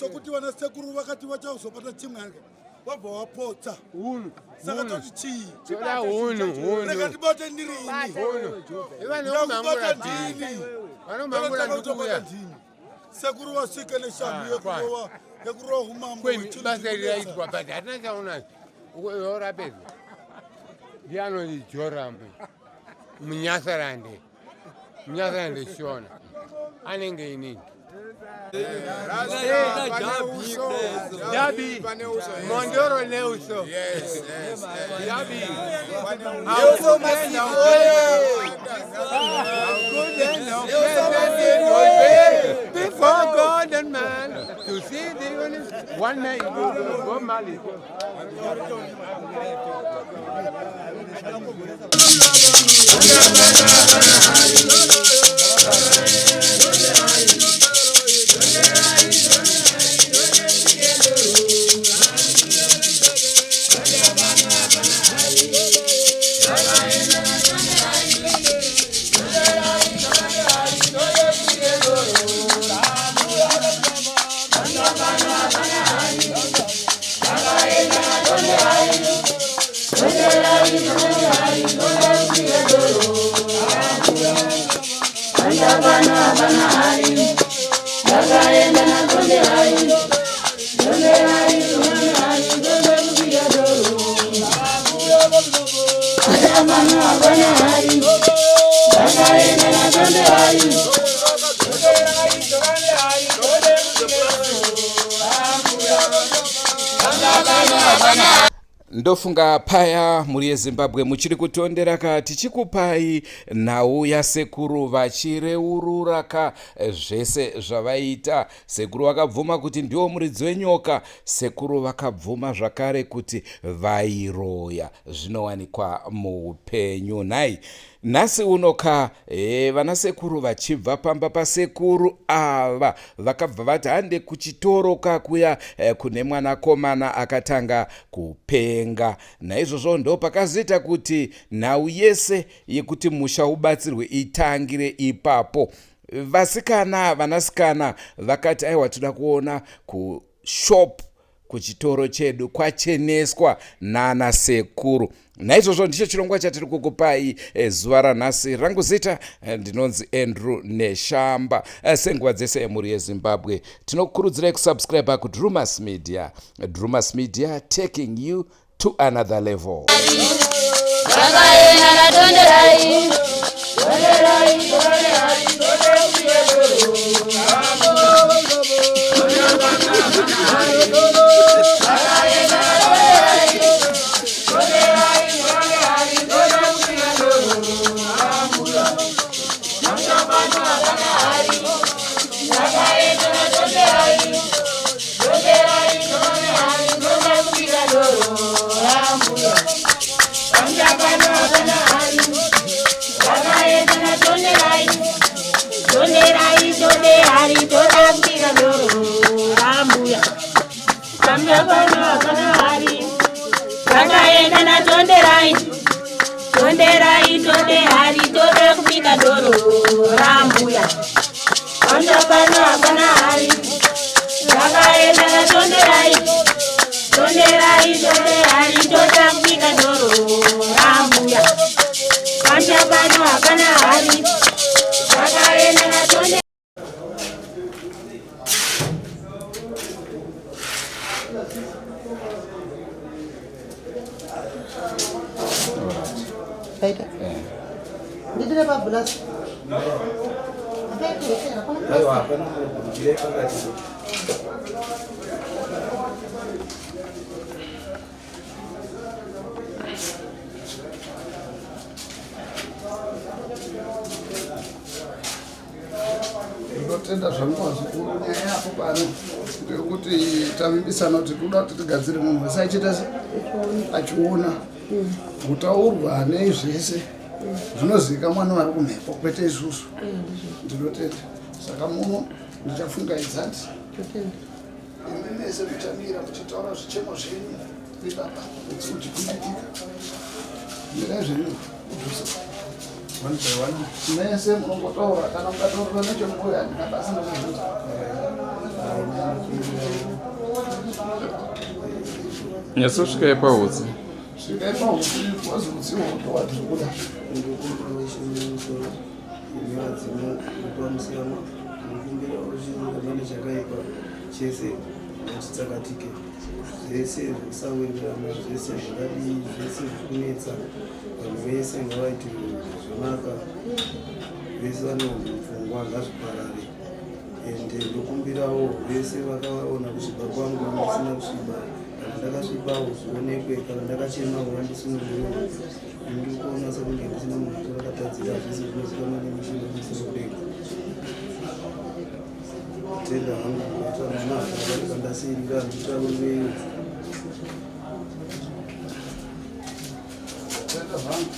sokuti vanasekuru vakati vachazopata chimwange vabva vapotsa saka toti chii rega ndibate ndirinindakubata ndini vanotobata ndini sekuru vasvike neshamhu yekurova umambo basa riraitwa but hatina chaona orapedza ndianoti jorambo munyasarande shona anenge inini Jabi, Mondoro Neuso. Yes. Jabi. Neuso before God and man to see the one night go Mali. Ndofunga paya muri yeZimbabwe muchiri kutondera tichikupai nhau yasekuru vachireurura zvese zvavaita. Sekuru vakabvuma kuti ndiwo muridzi wenyoka. Sekuru vakabvuma zvakare kuti vairoya zvinowanikwa muupenyu. Nhasi unoka vanasekuru vachibva pamba pasekuru ava vakabva vati hande kuchitoro kakuya kune mwanakomana akatanga kupenga. Naizvozvo ndo pakazoita kuti nhau yese yekuti musha ubatsirwe itangire ipapo. Vanasikana vakati aiwa toda kuona kushop kuchitoro chedu kwacheneswa nana sekuru. Naizvozvo ndicho chirongwa chatiri kukupai zuva ranhasi. Rangu zita ndinonzi Andrew Neshamba. Senguva dzese muri yeZimbabwe tinokurudzirai kusubscribe kuDrumas Media. Drumas Media, taking you to another level. Tenda zvangu zvikuru nyaya yapo pano ngekuti tavimbisana kuti kuda kuti tigadzire munhu wese achiita achiona kutaurwa nezvese zvinozika mwana wari kumhepo kwete isusu ndinotenda saka muno ndichafungaidza kuti imi mese muchamira muchitaura zvichemo zvenyu ibaba muchikuitika mirai zvenyu mese munongotaura kana mukataurira nechemukuya handina basa nekuzvita nyasosvika ipahutsi svika ipahutsi wazi utsiwo kutowati kuda chakaipa chese chitsakatike zvese zvisawirirana zvese zvakadii zvese zvikunetsa vanhu vese ngavaiti zvakanaka vese vane pfungwa ngazviparare ende ndokumbirawo vese vakaona kusviba kwangu ndisina kusviba kana ndakasvibawo zvionekwe kana ndakachemawo handisunuriwo ndikuona sekunge ndisina munhu torakatadzira zvese zvinozikanwa nemushina ndisinokudenga tenda hangu ndasirira nditaurei tenda zvangu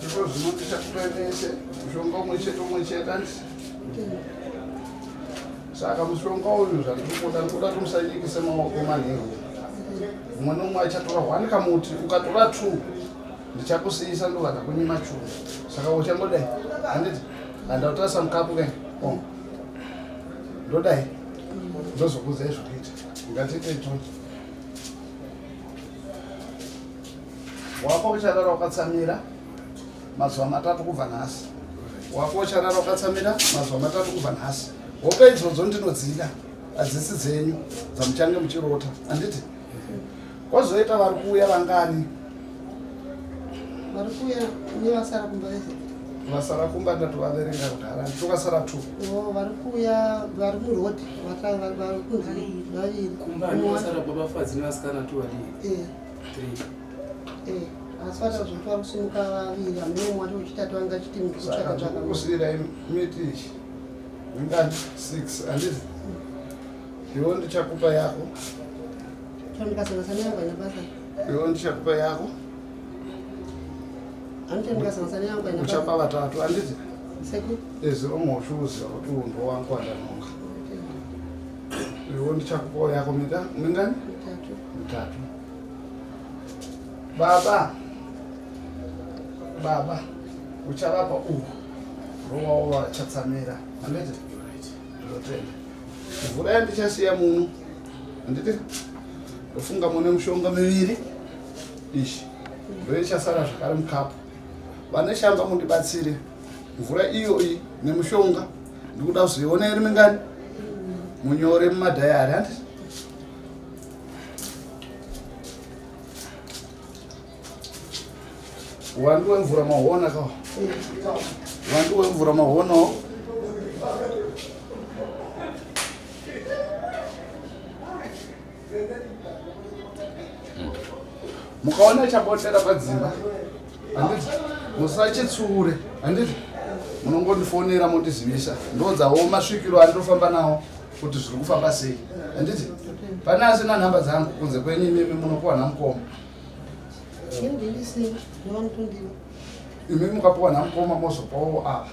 zviro zvino ndichakutoemese mushonga umwe chete andisi saka mushonga uyu zvandikuda ndikuda kuti musanyikise maoko manheru umwe nomwe achatora 1 kamuti ukatora 2 ndichakusiyisa ndovana kunyima churu saka uchangodai handiti handautarisa mukapu kai ndodai ndozokuzai zvokuita ngatite itonje wako ucharara wakatsamira mazuva 3 kubva nhasi wako ucharara wakatsamira mazuva 3 kubva nhasi hope idzodzo ndinodzida hadzisi dzenyu dzamuchange muchirota handiti kwazoita vari kuuya vangani vari kuuya nevasara kumba vese vasara kumba ndatovaverenga kudhara nditokasara 2 vari kuuya vari murodhi vari kunzi vaviri kumbasara babafadzi nevasikana 2 vadii 3 asi vata zvoti vari kusimuka vaviri hamene umwe wacho uchitatu vanga chiti saka ndikukusiyirai miti ichi vingani 6 handiti iwo ndichakupa yako ndikasangasana yangu aina basa iwo ndichakupa yako handiti ndikasangasana yangu aina uchapa basa 3 handiti seku eziromoshuziva kuti undo wangu wandanonga iwo ndichakupawo yako mingani 3 baba uchavapa uhu rowawo vachatsamira handiti ndotenda mvura yandichasiya muno handiti ndofunga mune mushonga miviri ishi ndoichasara zvakare mukapu vane shamba mundibatsire mvura iyo iyi nemushonga ndikuda kuzoiona iri mingani munyore mumadhayari handiti wandu wemvura mahona kawa wandu wemvura mahonawo mukaona chabotera padzimba handiti musachitsure handiti munongondifonera mondizivisa ndodzawo masvikiro andinofamba nawo kuti zviri kufamba sei handiti pane asina nhamba dzangu kunze kwenyu imimi munopuwa namukoma imi mukapuwa namukoma mozopawo apa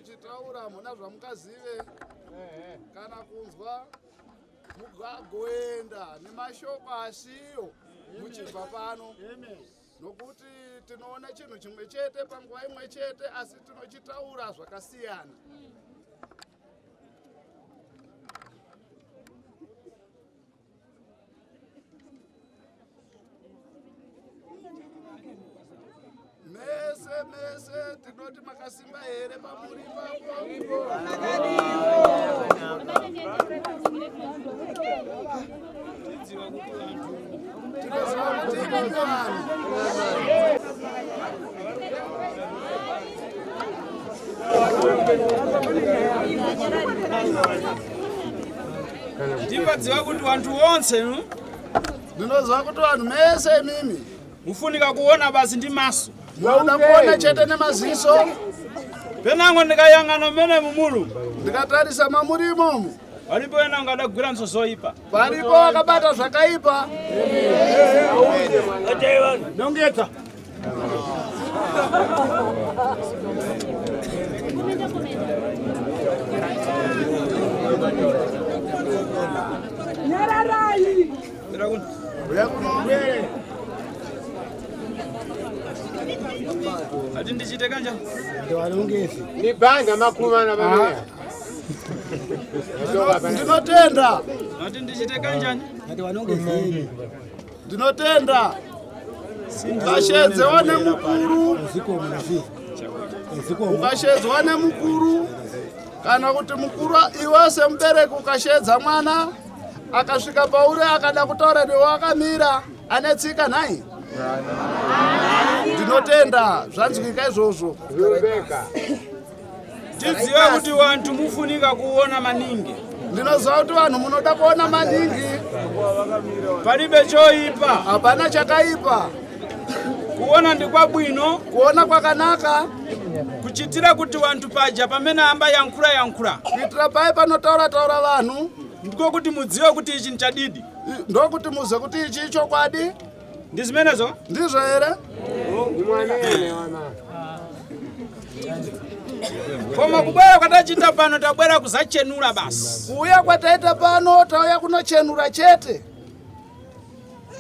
muchitaura muna zvamungazive kana kunzwa mugagoenda nemashoko asiyo muchibva pano nokuti tinoona chinhu chimwe chete panguva imwe chete asi tinochitaura zvakasiyana. mese tinoti makasimba here pamuri papo. Ndimbadziwa kuti vantu vonse ndinoziva kuti vanhu mese mimi mufunika kuona basi ndi maso. munoda kuona chete nemaziso. Penango ndikayang'ana mmene mumulu ndikatarisa mamuri imomo palipo ena angadagwira nzozoyipa. palipo akabata zvakaipa. Nongeta ati ndichite kanja Ni banga makumana bamea. ndinotenda ati ndichite kanjani ndinotenda ukashedzewa nemukuru ukashedzwa nemukuru kana kuti mukuru iwe semubereki ukashedza mwana akasvika pauri akada kutaura newe akamira ane tsika nhai ndinotenda zvanzwika izvozvo. tidziwe kuti vantu mufunika kuona maningi. ndinoziva kuti vanhu munoda kuona maningi. Palibe choipa, hapana chakaipa. kuona ndi kwabwino, kuona kwakanaka. kuchitira kuti vantu paja pamene amba yankhula kuitira pai panotaura vanhu ndiko kuti mudziwe kuti ichi nchadidi. ndokuti muze kuti ichi chokwadi. Ndi zimenezo ndizvo here. koma kubwera kwatachita pano tabwera kuzachenura basi. kuuya kwataita pano tauya kunochenura chete.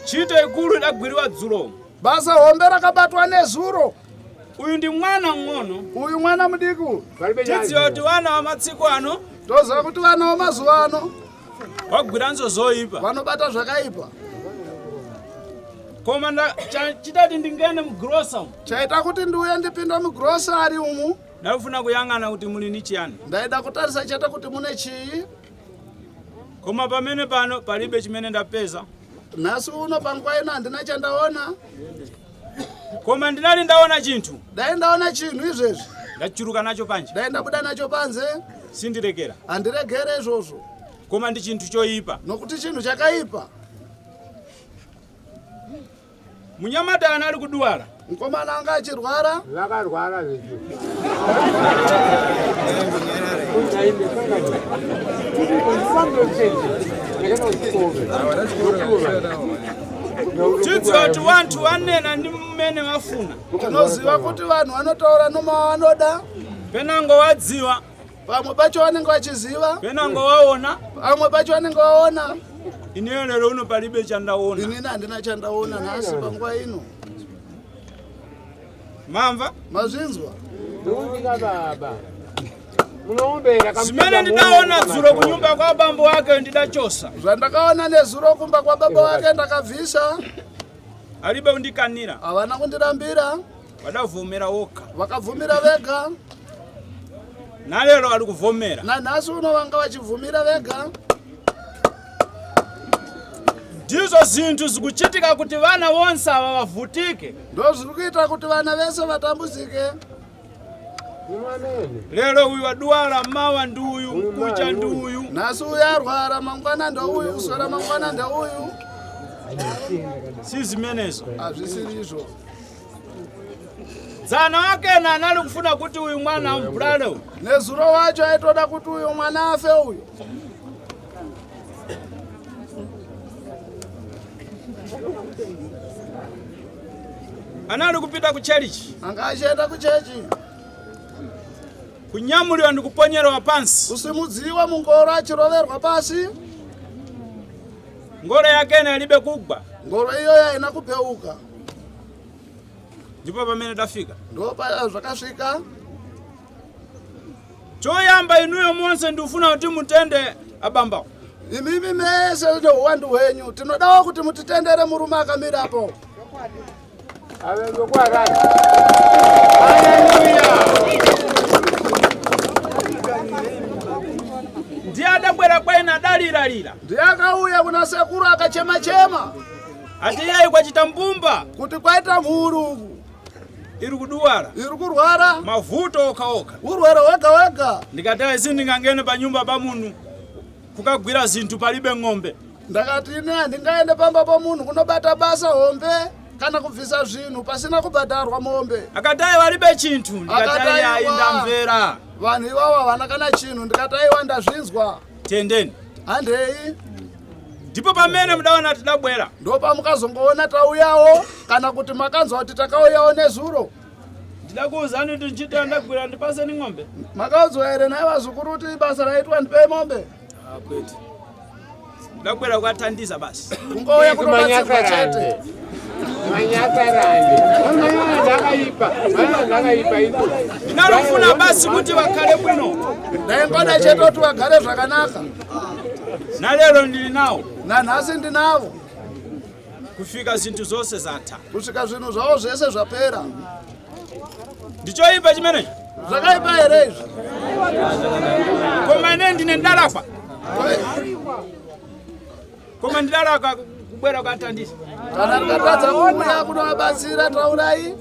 Ntchito ikulu idagwiriwa dzulo. basa hombe rakabatwa nezuro. Uyu ndi mwana ng'ono. uyu mwana mudiku. tidziwe kuti wana wa masiku ano toziva kuti vana vamazuva ano wagwira nzozoyipa. vanobata zvakaipa. koma chitati ndingene mugrosa chaita kuti ndiuye ndipinda mugrosari umu. ndakufuna kuyang'ana kuti muli ni chiyani. ndaida kutarisa chete kuti mune chii. koma pamene pano palibe chimene ndapeza. nhasi uno panguva ino handina chandaona. koma ndinali ndaona chinthu. dai ndaona chinhu izvezvi. ndachuluka nacho panje. dai ndabuda nacho panze. sindirekera. handiregere izvozvo. koma ndi chinthu choyipa. nokuti chinhu chakaipa. munyamata ana ali kudwala. mukomana anga achirwara. Vakarwara zvecho. tidziwa kuti vantu vanena ndi mmene vafuna. tinoziva kuti vanhu vanotaura nomawa vanoda. penango wadziwa. pamwe pacho vanenge vachiziva. penango waona. pamwe pacho vanenge vaona. ineyo lero uno palibe chandaona. inini handina chandaona nhasi panguva ino. mamva mazvinzwa. Ndikutika baba. Munombera zimene ndidaona dzulo kunyumba kwa bambo wake ndidachosa. zvandakaona nezuro kumba kwa baba wake ndakabvisa. alibe undikanira. havana kundirambira. vadavomera wokha. vakabvumira vega. nalero ali kuvomera. nanhasi uno vanga vachibvumira vega. ndizo zinthu zikuchitika kuti vana vonse ava vavutike. ndo zviri kuita kuti vana vese vatambudzike. lero uyu wadwala, mawa ndi uyu, mkucha ndi uyu. nhasi uyu arwara, mangwana ndeuyu, kuswera mangwana ndeuyu. si zimenezo. hazvisiri izvo. dzana wakena anali kufuna kuti uyu mwana ambulale uyu. nezuro wacho aitoda kuti uyu mwana afe uyu. anali kupita ku cherichi. anga achienda kuchechi. kunyamulira ndi kuponyerwa pansi. kusimudziwa mungoro achiroverwa pasi. ngolo yakena ilibe kugwa. ngoro iyoyo haina kupeuka. ndipo pamene tafika ndo zvakasvika. choyamba inuyo monse ndikufuna kuti mutende abambawo. imimi mese neuwandu hwenyu tinodawo kuti mutitendere murume akamirapo. Ndiadabwera kwaina daliralira. Ndiyakauya kuna sekuru akachema-chema. Ati yayi kwachita mbumba. Kuti kwaita mhuru. Iri kuduwara. Iri kurwara. Mavuto oka. Urwere wega. Ndikataye sindingangene pa nyumba pa munhu kukagwira zinthu palibe ng'ombe. Ndakati ine handingaende pamba pa munhu kunobata basa hombe kana kubvisa zvinhu pasina kubhadharwa mombe. Akataye walibe chinthu. Ndikataye yayi ndamvera. Vanhu ivava havana kana chinhu. Ndikatayiwa ndazvinzwa. Tendeni. Handei. Ndipo pamene mudaona tidabwera. Ndopa mukazongoona tauyawo kana kuti makanzwa kuti takauyawo nezuro. Ndidakuuzani kuti nchita ndagwira ndipase ni ng'ombe. Makauzwa here naye vazukuru kuti basa raitwa ndipe mombe. Kweti. Ndagwira kwathandiza basi. Kungouya kunobatsirwa chete. Ndinalofuna basi kuti wakhale bwino. Ndaingoda chete kuti wagare zvakanaka. Nalero ndili nawo. Nanhasi ndinavo. Kufika zinthu zonse zatha. Kusvika zvinhu zvavo zvese zvapera. Ndichoipa chimenechi. Zvakaipa here izvi. Koma ine ndine ndalakwa. Koma ndidalakwa kubwera kwathandiza. Kana ndikatadza kuuya kunovabatsira taurai.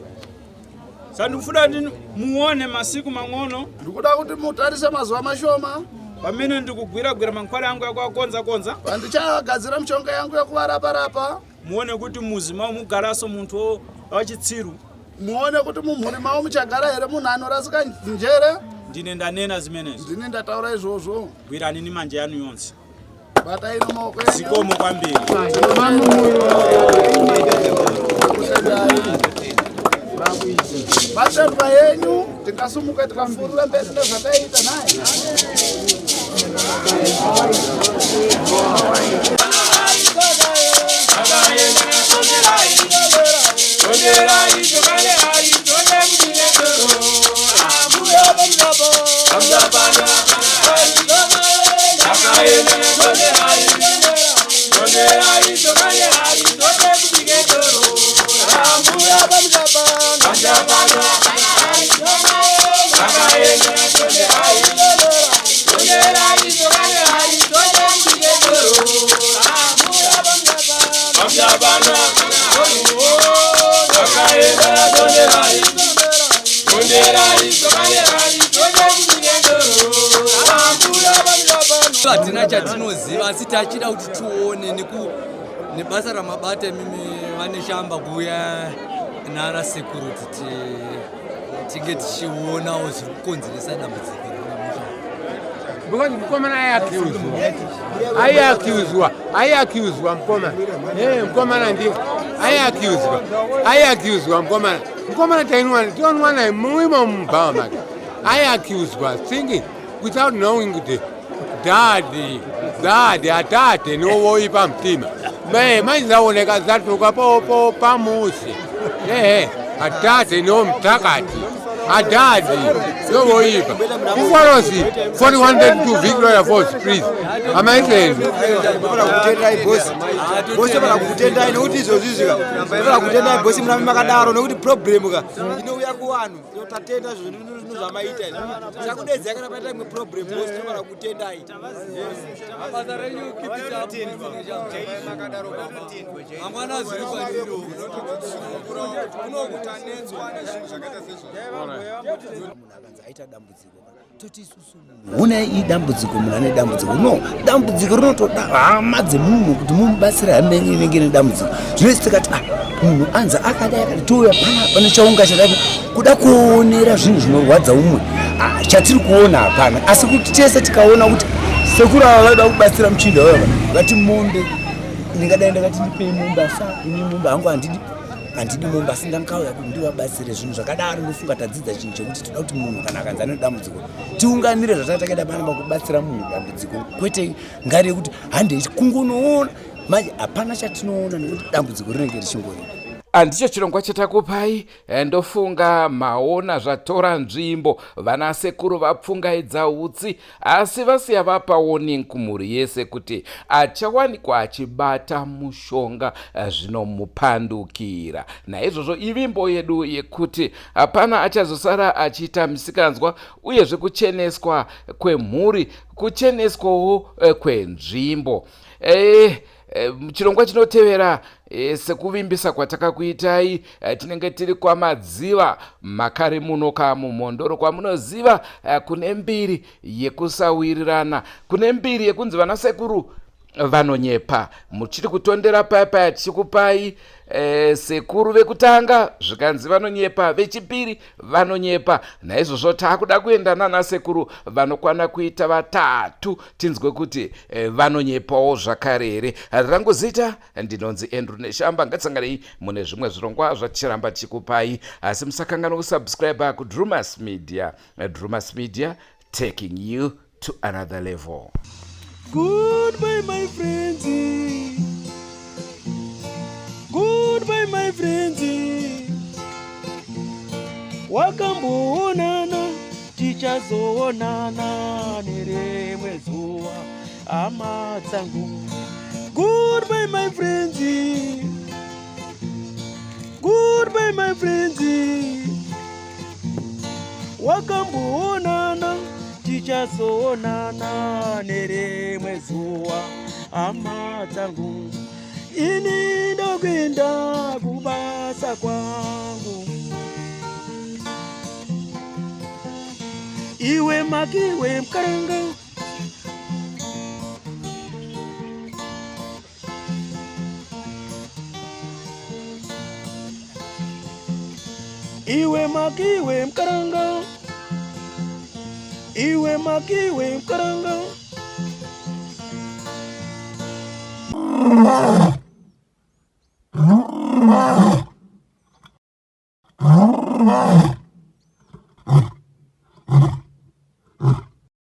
Sandikufuna kuti muone masiku mang'ono. Ndikuda kuti mutarise mazuva mashoma. Pamene ndikugwira mankhwala yangu yakuakonza. Pandichagadzira mishonga yangu yakuvarapa-rapa. Muone kuti muzi mawo mugaraso munthu wachitsiru. Muone kuti mumhuri mawo muchagara here munhu anorasika njere. Ndine ndanena zimenezi. Ndini ndataura izvozvo. Gwirani ni manja yanu yonse. Batai nemaoko enyu. Zikomo kwambiri. Vatendwa yenyu tikasumuka tikafurira mberi nezvataita naye. Hatina chatinoziva asi tachida kuti tione nebasa ramabata mimi vaneshamba kuuya nana security tinge tichionawo zviri kukonzeresa dambudziko. Because mkomana aiaccuswa mkomana ndi aiaccuswa mkomana tainwa naye muimo mubhama make aiaccuswa thinking without knowing kuti dadi atate novoipa mtima maizaoneka zatuka pamusi atate nomtakati adadi novoipa kufalosi 41 to Victoria Falls please amaisenzi bosi vakakutendai nokuti izvozvizvika vakakutendai bosi muna makadaro nokuti problem ka inouya kuvanhu tatenda zvinhu zvamaita chakudedza kana paita imwe problem bosi vakakutendai Basa renyu amwana zviri kwaniro kunokutanetswa nezvinhu zvakaita sezvo Una idambudziko munhu ane dambudziko no dambudziko rinotoda hama dzemunhu kuti mumubatsire hame inenge ine dambudziko zvinozi tikati munhu anza akadai akati touya pane chaunga chadapo kuda kuonera zvinhu zvinorwadza umwe chatiri kuona hapana asi kuti tese tikaona kuti sekuru ava vaida kubatsira muchinda wavo vakati mombe ndingadai ndakati ndipei mombe asi ini mombe hangu handidi mombe asi ndangauya kuti ndivabatsire zvinhu zvakadaro ndofunga tadzidza chinhu chekuti toda kuti munhu kana akanza ane dambudziko tiunganire zvatatakaita panapa kubatsira munhu dambudziko kwete ngari yekuti handei kungonoona manje hapana chatinoona nekuti dambudziko rinenge richingori Andicho chirongwa chatakupai, ndofunga maona zvatora nzvimbo. Vana sekuru vapfungaidza utsi asi vasiya vapa warning kumhuri yese kuti achawanikwa achibata mushonga zvinomupandukira. Naizvozvo ivimbo yedu yekuti hapana achazosara achiita misikanzwa uyezve kucheneswa kwemhuri, kucheneswawo kwenzvimbo. Chirongwa chinotevera sekuvimbisa kwatakakuitai, tinenge tiri kwamadziva makare munoka mumhondoro, kwamunoziva kune mbiri yekusawirirana, kune mbiri yekunzi vana sekuru vanonyepa. Muchiri kutondera paya tichikupai sekuru vekutanga zvikanzi vanonyepa, vechipiri vanonyepa. Naizvozvo takuda kuenda nana sekuru vanokwana kuita 3 tinzwe kuti vanonyepawo zvakarere. Rangu zita ndinonzi Andrew Neshamba. Ngatsanganei mune zvimwe zvirongwa zvatichiramba tichikupai, asi musakangana kusubscribe kuDrumas Media. Drumas Media, taking you to another level. Goodbye my friends, goodbye my friends, wakamboonana tichazoonana nerimwe zuva hama dzangu. Goodbye my friends, goodbye my friends, wakamboonana tichazoonana nerimwe zuva hama dzangu. Ini ndokwenda kubasa kwangu, iwe makiwe mkaranga, iwe makiwe mkaranga, iwe makiwe mkaranga.